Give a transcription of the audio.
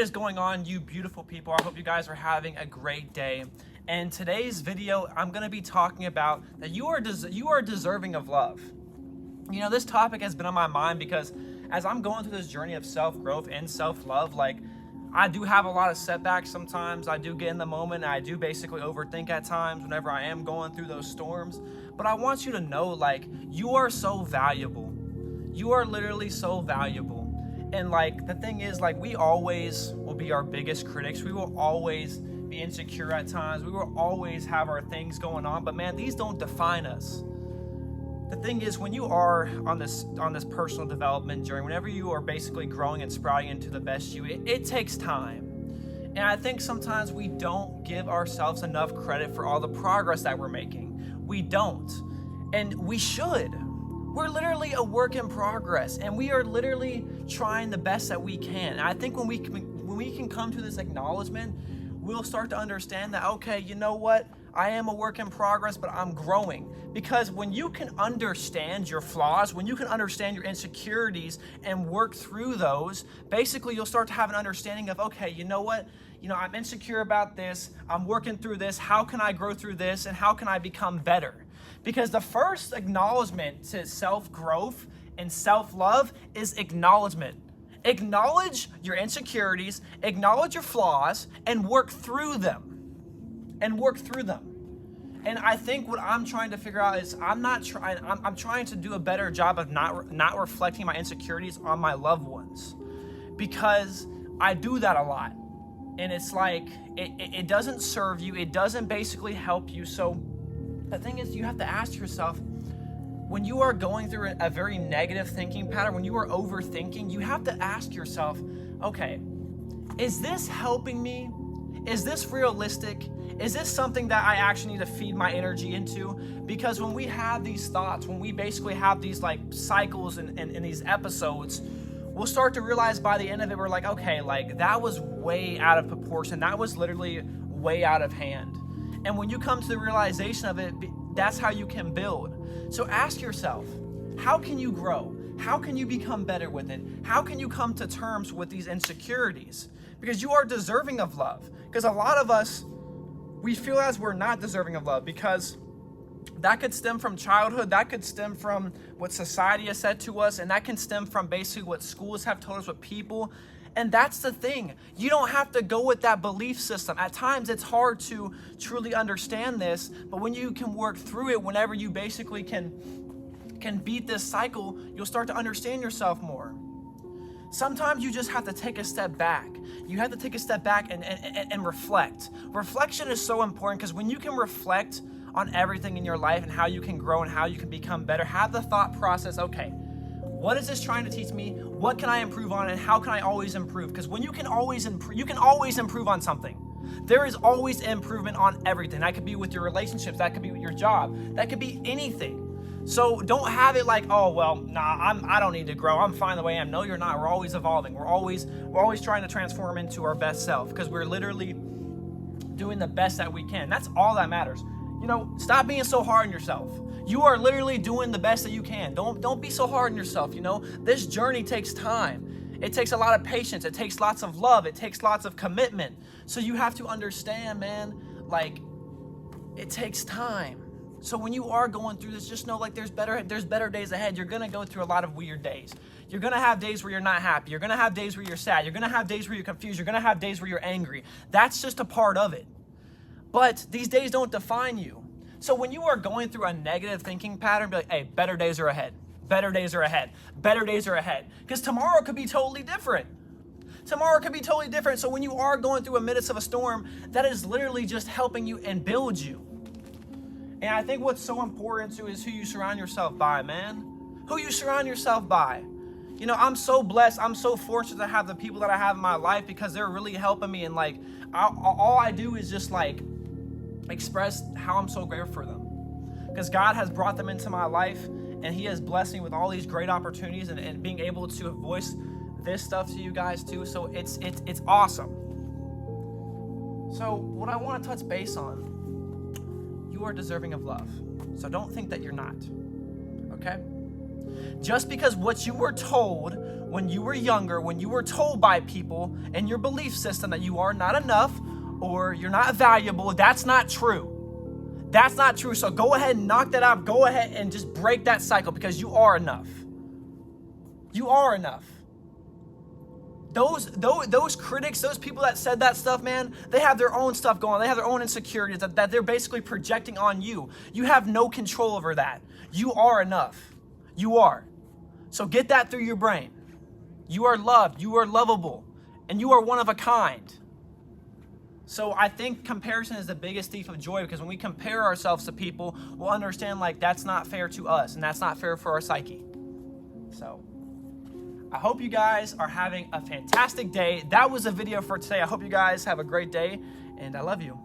What is going on, you beautiful people? I hope you guys are having a great day. And today's video, I'm going to be talking about that you are deserving of love. You know, this topic has been on my mind because as I'm going through this journey of self-growth and self-love, like, I do have a lot of setbacks sometimes. I do get in the moment and I do basically overthink at times whenever I am going through those storms. But I want you to know, like, you are so valuable. You are literally so valuable. And like, the thing is, like, we always will be our biggest critics. We will always be insecure at times. We will always have our things going on. But man, these don't define us. The thing is, when you are on this personal development journey, whenever you are basically growing and sprouting into the best you, it takes time. And I think sometimes we don't give ourselves enough credit for all the progress that we're making. We don't. And we should. We're literally a work in progress, and we are literally trying the best that we can. And I think when we can come to this acknowledgement, we'll start to understand that, okay, you know what? I am a work in progress, but I'm growing. Because when you can understand your flaws, when you can understand your insecurities and work through those, basically you'll start to have an understanding of, okay, you know what? You know, I'm insecure about this. I'm working through this. How can I grow through this? And how can I become better? Because the first acknowledgement to self-growth and self-love is acknowledgement. Acknowledge your insecurities, acknowledge your flaws, and work through them. And I think what I'm trying to figure out is I'm trying to do a better job of not reflecting my insecurities on my loved ones, because I do that a lot. And it's like, it doesn't serve you. It doesn't basically help you. So the thing is, you have to ask yourself, when you are going through a very negative thinking pattern, when you are overthinking, you have to ask yourself, okay, is this helping me? Is this realistic? Is this something that I actually need to feed my energy into? Because when we have these thoughts, when we basically have these like cycles and these episodes, we'll start to realize by the end of it, we're like, okay, like, that was way out of proportion. That was literally way out of hand. And when you come to the realization of it, that's how you can build. So ask yourself, how can you grow? How can you become better with it? How can you come to terms with these insecurities? Because you are deserving of love. Because a lot of us, we feel as we're not deserving of love, because that could stem from childhood, that could stem from what society has said to us, and that can stem from basically what schools have told us, what people. And that's the thing. You don't have to go with that belief system. At times it's hard to truly understand this, but when you can work through it, whenever you basically can beat this cycle, you'll start to understand yourself more. Sometimes you just have to take a step back. You have to take a step back and reflect. Reflection is so important, because when you can reflect on everything in your life and how you can grow and how you can become better, have the thought process, okay, what is this trying to teach me? What can I improve on, and how can I always improve? Because when you can always improve on something. There is always improvement on everything. That could be with your relationships, that could be with your job, that could be anything. So don't have it like, oh, well, nah, I don't need to grow. I'm fine the way I am. No, you're not. We're always evolving. We're always trying to transform into our best self, because we're literally doing the best that we can. That's all that matters. You know, stop being so hard on yourself. You are literally doing the best that you can. Don't be so hard on yourself, you know? This journey takes time. It takes a lot of patience. It takes lots of love. It takes lots of commitment. So you have to understand, man, like, it takes time. So when you are going through this, just know, like, there's better days ahead. You're going to go through a lot of weird days. You're going to have days where you're not happy. You're going to have days where you're sad. You're going to have days where you're confused. You're going to have days where you're angry. That's just a part of it. But these days don't define you. So when you are going through a negative thinking pattern, be like, hey, better days are ahead. Better days are ahead. Better days are ahead. Because tomorrow could be totally different. Tomorrow could be totally different. So when you are going through a midst of a storm, that is literally just helping you and build you. And I think what's so important too is who you surround yourself by, man. Who you surround yourself by. You know, I'm so blessed. I'm so fortunate to have the people that I have in my life, because they're really helping me. And like, all I do is just like express how I'm so grateful for them. Because God has brought them into my life, and He has blessed me with all these great opportunities and being able to voice this stuff to you guys too. So it's awesome. So what I want to touch base on, you are deserving of love. So don't think that you're not, okay? Just because what you were told when you were younger, when you were told by people in your belief system that you are not enough or you're not valuable, that's not true. That's not true. So go ahead and knock that out. Go ahead and just break that cycle, because you are enough. You are enough. Those critics, those people that said that stuff, man, they have their own stuff going on. They have their own insecurities that they're basically projecting on you. You have no control over that. You are enough. You are. So get that through your brain. You are loved. You are lovable. And you are one of a kind. So I think comparison is the biggest thief of joy, because when we compare ourselves to people, we'll understand like that's not fair to us and that's not fair for our psyche. So I hope you guys are having a fantastic day. That was a video for today. I hope you guys have a great day, and I love you.